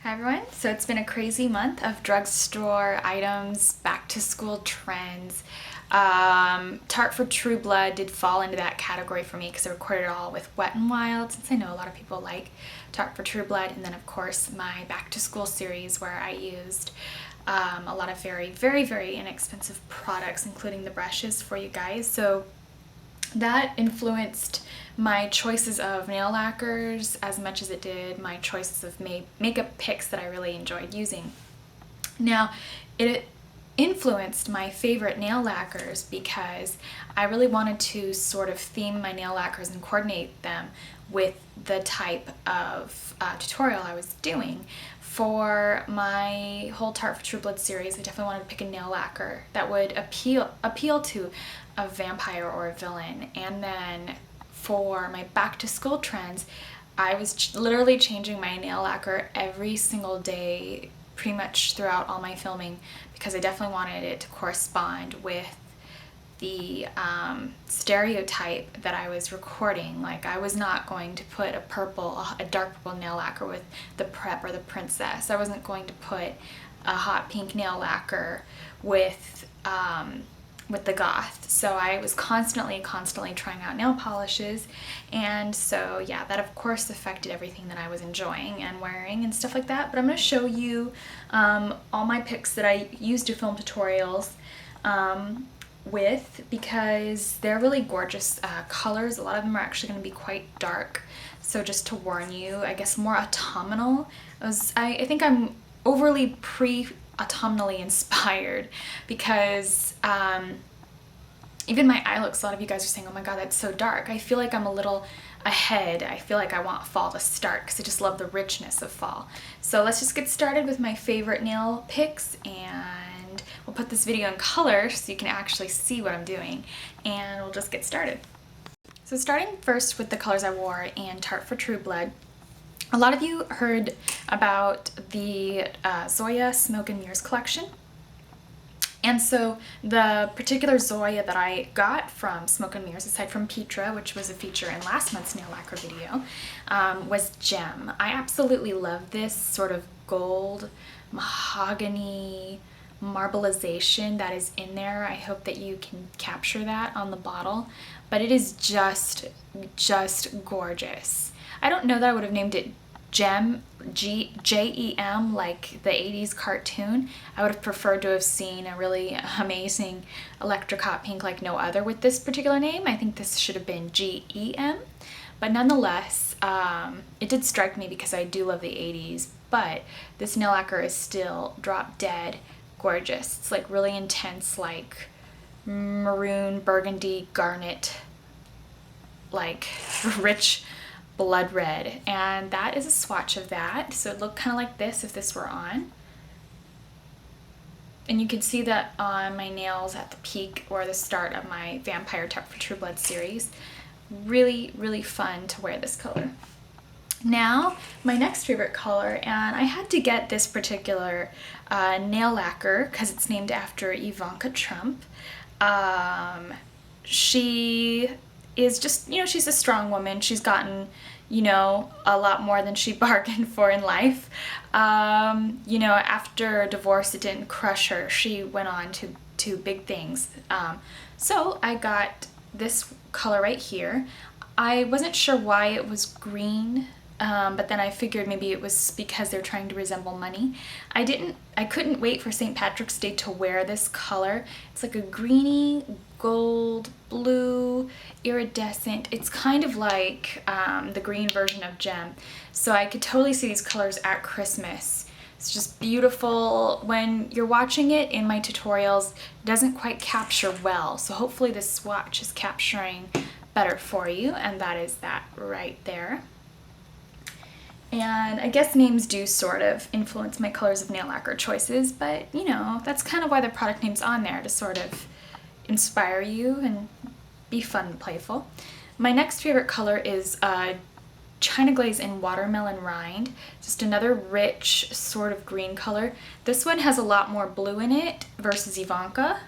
Hi everyone. So it's been a crazy month of drugstore items, back to school trends. Tarte for True Blood did fall into that category for me because I recorded it all with Wet n Wild, since I know a lot of people like Tarte for True Blood. And then of course my back to school series where I used a lot of very inexpensive products, including the brushes for you guys. So that influenced my choices of nail lacquers as much as it did my choices of makeup picks that I really enjoyed using. Now, it influenced my favorite nail lacquers because I really wanted to sort of theme my nail lacquers and coordinate them with the type of tutorial I was doing. For my whole Tarte for True Blood series, I definitely wanted to pick a nail lacquer that would appeal to a vampire or a villain. And then for my back to school trends, I was literally changing my nail lacquer every single day pretty much throughout all my filming because I definitely wanted it to correspond with the stereotype that I was recording. Like, I was not going to put a dark purple nail lacquer with the prep or the princess. I wasn't going to put a hot pink nail lacquer with the goth. So I was constantly trying out nail polishes, and so yeah, that of course affected everything that I was enjoying and wearing and stuff like that. But I'm going to show you all my picks that I used to film tutorials with, because they're really gorgeous colors. A lot of them are actually going to be quite dark, so just to warn you, I guess more autumnal. I think I'm overly autumnally inspired because even my eye looks, a lot of you guys are saying, oh my god, that's so dark. I feel like I'm a little ahead. I feel like I want fall to start because I just love the richness of fall. So let's just get started with my favorite nail picks, and we'll put this video in color so you can actually see what I'm doing, and we'll just get started. So starting first with the colors I wore in Tarte for True Blood. A lot of you heard about the Zoya Smoke and Mirrors collection. And so the particular Zoya that I got from Smoke and Mirrors, aside from Petra, which was a feature in last month's nail lacquer video, was Gem. I absolutely love this sort of gold mahogany marbleization that is in there. I hope that you can capture that on the bottle, but it is just gorgeous. I don't know that I would have named it Gem, Jem, like the 80s cartoon. I would have preferred to have seen a really amazing electric hot pink like no other with this particular name. I think this should have been Gem, but nonetheless, it did strike me because I do love the 80s, but this nail lacquer is still drop dead gorgeous. It's like really intense, like maroon, burgundy, garnet, like rich blood red, and that is a swatch of that. So it looked kind of like this if this were on, and you can see that on my nails at the peak or the start of my Vampire Tarte for True Blood series. Really fun to wear this color. Now my next favorite color, and I had to get this particular nail lacquer because it's named after Ivanka Trump. She is just, she's a strong woman. She's gotten, a lot more than she bargained for in life. After a divorce, it didn't crush her. She went on to big things. So I got this color right here. I wasn't sure why it was green, but then I figured maybe it was because they're trying to resemble money. I couldn't wait for St. Patrick's Day to wear this color. It's like a greeny gold blue iridescent. It's kind of like the green version of Gem. So I could totally see these colors at Christmas. It's just beautiful. When you're watching it in my tutorials, it doesn't quite capture well. So hopefully this swatch is capturing better for you, and that is that right there. And I guess names do sort of influence my colors of nail lacquer choices, but that's kind of why the product name's on there, to sort of inspire you and be fun and playful. My next favorite color is China Glaze in Watermelon Rind. Just another rich sort of green color. This one has a lot more blue in it versus Ivanka.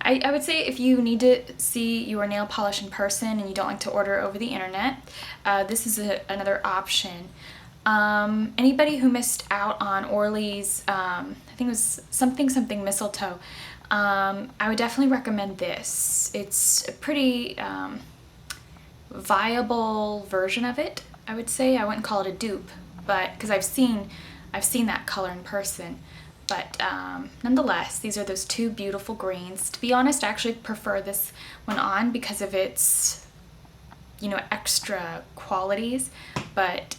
I would say if you need to see your nail polish in person and you don't like to order over the internet, this is another option. Anybody who missed out on Orly's, I think it was something mistletoe, I would definitely recommend this. It's a pretty viable version of it, I would say. I wouldn't call it a dupe, but because I've seen that color in person. But nonetheless, these are those two beautiful greens. To be honest, I actually prefer this one on because of its, you know, extra qualities, but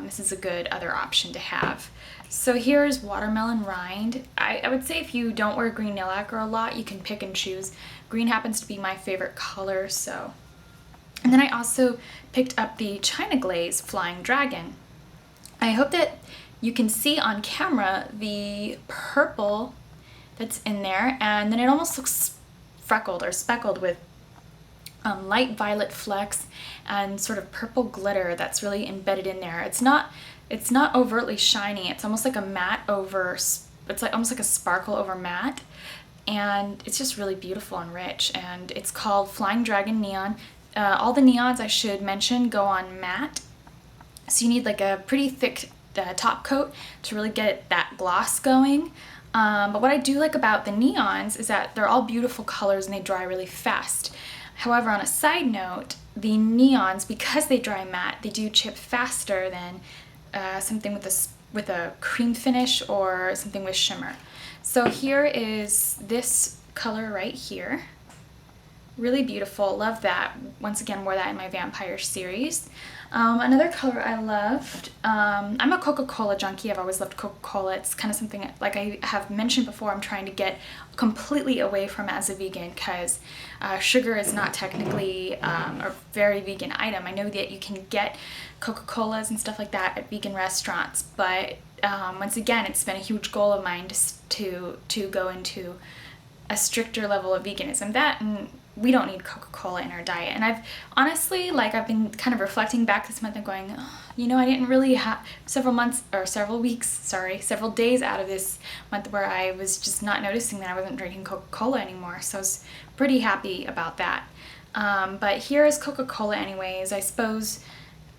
this is a good other option to have. So here's Watermelon Rind. I would say if you don't wear green nail lacquer a lot, you can pick and choose. Green happens to be my favorite color, so. And then I also picked up the China Glaze Flying Dragon. I hope that you can see on camera the purple that's in there, and then it almost looks freckled or speckled with light violet flecks and sort of purple glitter that's really embedded in there. It's not overtly shiny. It's almost like a matte over, it's like almost like a sparkle over matte, and it's just really beautiful and rich. And it's called Flying Dragon Neon. All the neons, I should mention, go on matte, so you need like a pretty thick top coat to really get that gloss going. But what I do like about the neons is that they're all beautiful colors and they dry really fast. However, on a side note, the neons, because they dry matte, they do chip faster than something with a cream finish or something with shimmer. So here is this color right here. Really beautiful, love that. Once again, wore that in my Vampire series. Another color I loved, I'm a Coca-Cola junkie. I've always loved Coca-Cola. It's kind of something, like I have mentioned before, I'm trying to get completely away from as a vegan, because sugar is not technically a very vegan item. I know that you can get Coca-Colas and stuff like that at vegan restaurants, but once again, it's been a huge goal of mine to go into a stricter level of veganism. That, and we don't need Coca-Cola in our diet. And I've honestly, like, I've been kind of reflecting back this month and going, oh, you know, I didn't really have several days out of this month where I was just not noticing that I wasn't drinking Coca-Cola anymore. So I was pretty happy about that. But here is Coca-Cola anyways. I suppose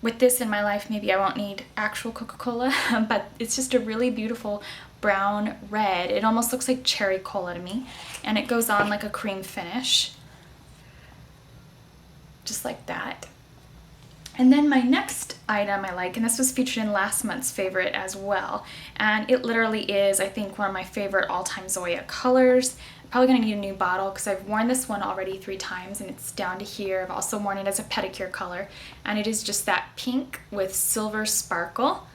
with this in my life, maybe I won't need actual Coca-Cola, but it's just a really beautiful brown red. It almost looks like cherry cola to me, and it goes on like a cream finish, just like that. And then my next item I like, and this was featured in last month's favorite as well, and it literally is, I think, one of my favorite all-time Zoya colors. I'm probably gonna need a new bottle because I've worn this one already 3 times and it's down to here. I've also worn it as a pedicure color, and it is just that pink with silver sparkle.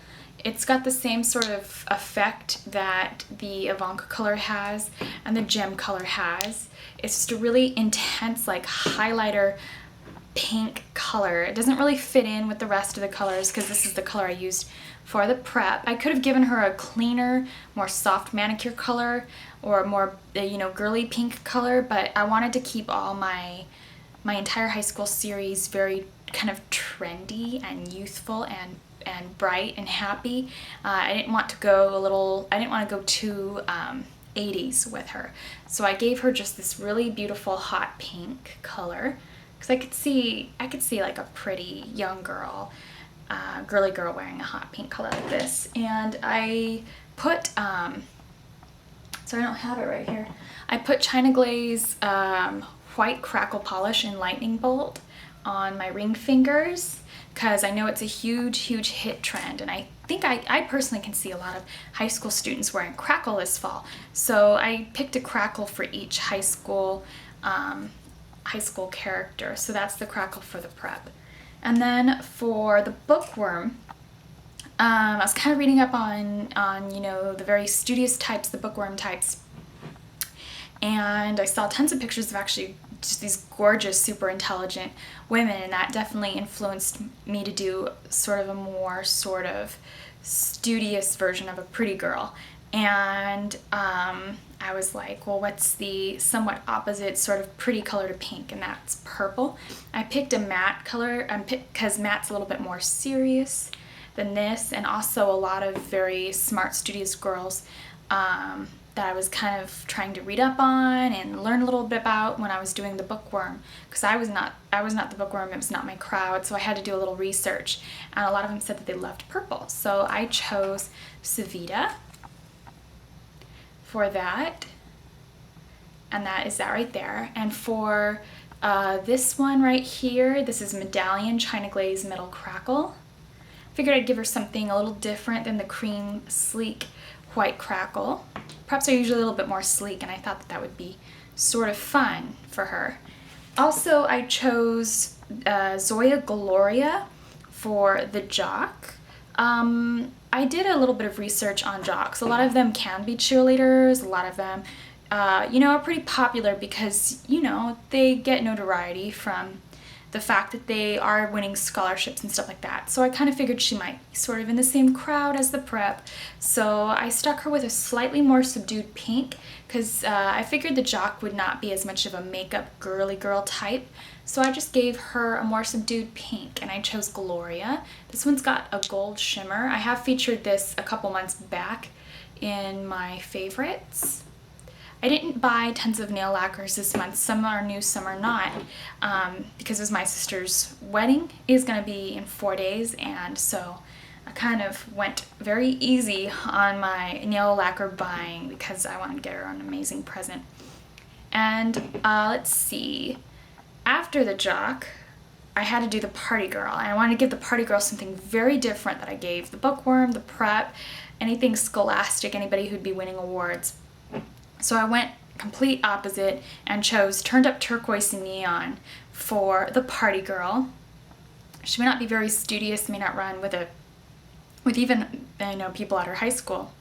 It's got the same sort of effect that the Ivanka color has and the gem color has. It's just a really intense, like, highlighter pink color. It doesn't really fit in with the rest of the colors because this is the color I used for the prep. I could have given her a cleaner, more soft manicure color or a more, you know, girly pink color, but I wanted to keep all my entire high school series very kind of trendy and youthful and bright and happy. I didn't want to go too 80s with her. So I gave her just this really beautiful hot pink color, because I could see like a pretty young girl, girly girl wearing a hot pink color like this. And I put, so I don't have it right here, I put China Glaze white Crackle polish in Lightning Bolt on my ring fingers, because I know it's a huge hit trend, and I think I personally can see a lot of high school students wearing Crackle this fall. So I picked a Crackle for each high school character. So that's the Crackle for the prep. And then for the bookworm, I was kind of reading up on you know, the very studious types, the bookworm types, and I saw tons of pictures of actually just these gorgeous, super intelligent women, and that definitely influenced me to do sort of a more sort of studious version of a pretty girl. And I was like, well, what's the somewhat opposite sort of pretty color to pink? And that's purple. I picked a matte color because matte's a little bit more serious than this, and also a lot of very smart, studious girls that I was kind of trying to read up on and learn a little bit about when I was doing the bookworm, because I was not the bookworm, it was not my crowd, so I had to do a little research, and a lot of them said that they loved purple. So I chose Savita for that, and that is that right there. And for this one right here, this is Medallion China Glaze Metal Crackle. Figured I'd give her something a little different than the cream sleek white Crackle. Perhaps they're usually a little bit more sleek, and I thought that that would be sort of fun for her. Also, I chose Zoya Gloria for the jock. I did a little bit of research on jocks. A lot of them can be cheerleaders. A lot of them, you know, are pretty popular because, you know, they get notoriety from the fact that they are winning scholarships and stuff like that. So I kind of figured she might be sort of in the same crowd as the prep. So I stuck her with a slightly more subdued pink because I figured the jock would not be as much of a makeup girly girl type. So I just gave her a more subdued pink, and I chose Gloria. This one's got a gold shimmer. I have featured this a couple months back in my favorites. I didn't buy tons of nail lacquers this month. Some are new, some are not, because it was my sister's wedding is going to be in 4 days, and so I kind of went very easy on my nail lacquer buying because I wanted to get her an amazing present. And let's see, after the jock, I had to do the party girl, and I wanted to give the party girl something very different that I gave the bookworm, the prep, anything scholastic, anybody who'd be winning awards. So I went complete opposite and chose Turned Up Turquoise and Neon for the party girl. She may not be very studious, may not run with even, you know, people at her high school.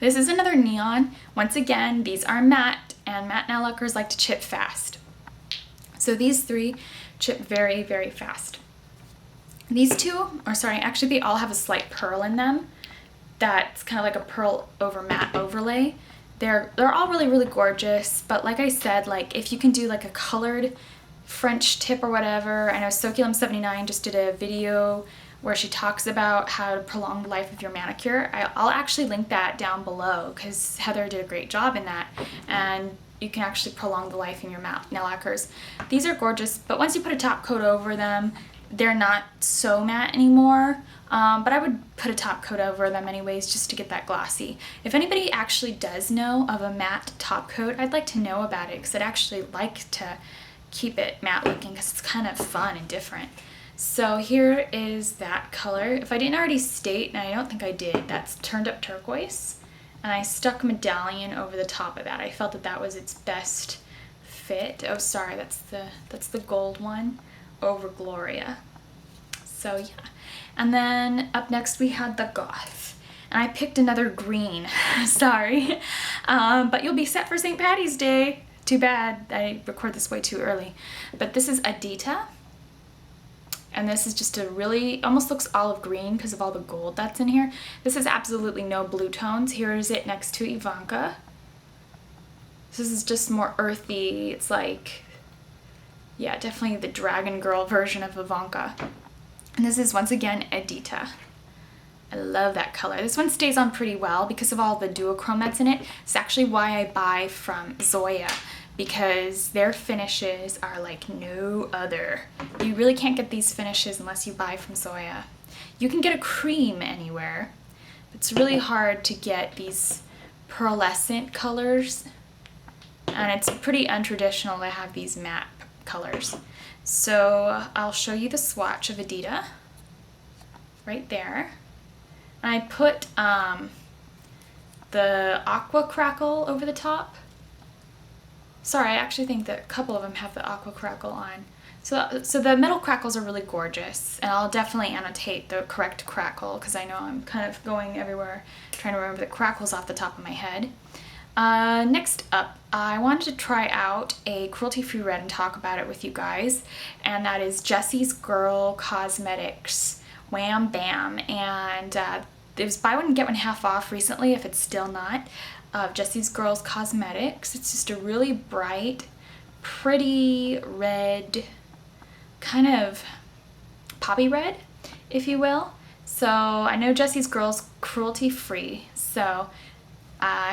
This is another neon. Once again, these are matte, and matte nail lacquers like to chip fast. So these three chip very, very fast. These two, or sorry, actually they all have a slight pearl in them. That's kind of like a pearl over matte overlay. They're all really, really gorgeous, but like I said, like if you can do like a colored French tip or whatever. I know Soculum79 just did a video where she talks about how to prolong the life of your manicure. I'll actually link that down below because Heather did a great job in that, and you can actually prolong the life in your nail lacquers. These are gorgeous, but once you put a top coat over them, they're not so matte anymore. But I would put a top coat over them anyways just to get that glossy. If anybody actually does know of a matte top coat, I'd like to know about it because I'd actually like to keep it matte looking because it's kind of fun and different. So here is that color. If I didn't already state, and I don't think I did, that's Turned Up Turquoise. And I stuck Medallion over the top of that. I felt that that was its best fit. Oh, sorry, that's the gold one over Gloria. So yeah. And then up next we had the Goth. And I picked another green. Sorry. But you'll be set for St. Patty's Day. Too bad I record this way too early. But this is Edyta. And this is just a really, almost looks olive green because of all the gold that's in here. This is absolutely no blue tones. Here is it next to Ivanka. This is just more earthy. It's like, yeah, definitely the Dragon Girl version of Ivanka. And this is once again Edyta. I love that color. This one stays on pretty well because of all the duochrome that's in it. It's actually why I buy from Zoya, because their finishes are like no other. You really can't get these finishes unless you buy from Zoya. You can get a cream anywhere. It's really hard to get these pearlescent colors, and it's pretty untraditional to have these matte colors. So I'll show you the swatch of Edyta right there. And I put the Aqua Crackle over the top. Sorry, I actually think that a couple of them have the Aqua Crackle on. So the metal crackles are really gorgeous, and I'll definitely annotate the correct crackle because I know I'm kind of going everywhere trying to remember the crackles off the top of my head. Next up, I wanted to try out a cruelty-free red and talk about it with you guys, and that is Jessie's Girl Cosmetics Wham Bam, and it was buy one get one half off recently if it's still not, of Jessie's Girls Cosmetics. It's just a really bright, pretty red, kind of poppy red, if you will. So I know Jessie's Girls cruelty-free, so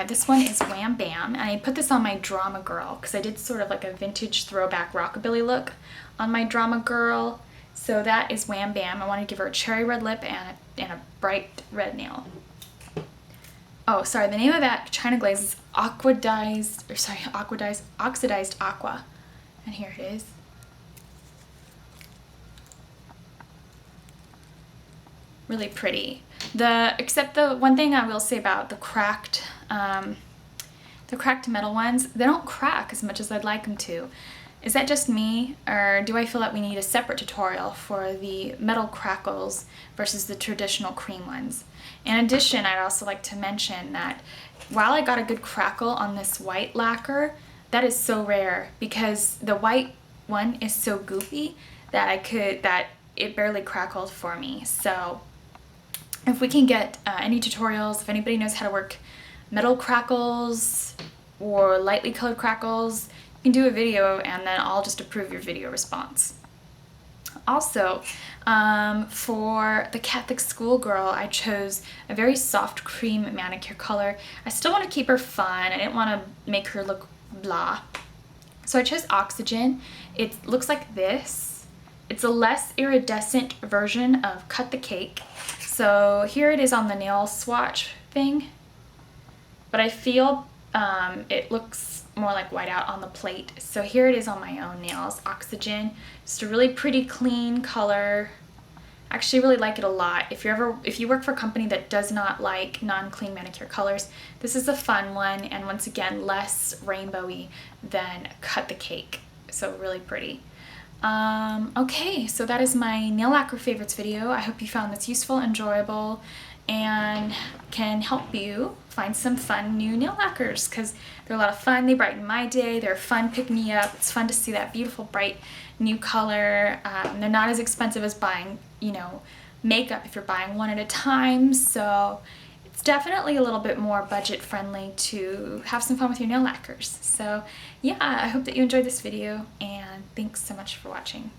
This one is Wham Bam, and I put this on my Drama Girl because I did sort of like a vintage throwback rockabilly look on my Drama Girl. So that is Wham Bam. I want to give her a cherry red lip and a bright red nail. Oh, sorry, the name of that China Glaze is Oxidized Aqua. And here it is. Really pretty. Except the one thing I will say about the cracked metal ones, they don't crack as much as I'd like them to. Is that just me, or do I feel that we need a separate tutorial for the metal crackles versus the traditional cream ones? In addition, I'd also like to mention that while I got a good crackle on this white lacquer, that is so rare because the white one is so goopy that it barely crackled for me. So if we can get any tutorials, if anybody knows how to work metal crackles or lightly colored crackles, you can do a video and then I'll just approve your video response. Also, for the Catholic schoolgirl, I chose a very soft cream manicure color. I still want to keep her fun. I didn't want to make her look blah. So I chose Oxygen. It looks like this. It's a less iridescent version of Cut the Cake. So here it is on the nail swatch thing. But I feel it looks more like whiteout on the plate. So here it is on my own nails, Oxygen. Just a really pretty clean color. I actually really like it a lot. If you work for a company that does not like non-clean manicure colors, this is a fun one, and once again less rainbowy than Cut the Cake. So really pretty. Okay, so that is my nail lacquer favorites video. I hope you found this useful, enjoyable, and can help you find some fun new nail lacquers because they're a lot of fun. They brighten my day. They're fun, pick me up. It's fun to see that beautiful bright new color. They're not as expensive as buying, makeup if you're buying one at a time. So it's definitely a little bit more budget friendly to have some fun with your nail lacquers. So yeah, I hope that you enjoyed this video and thanks so much for watching.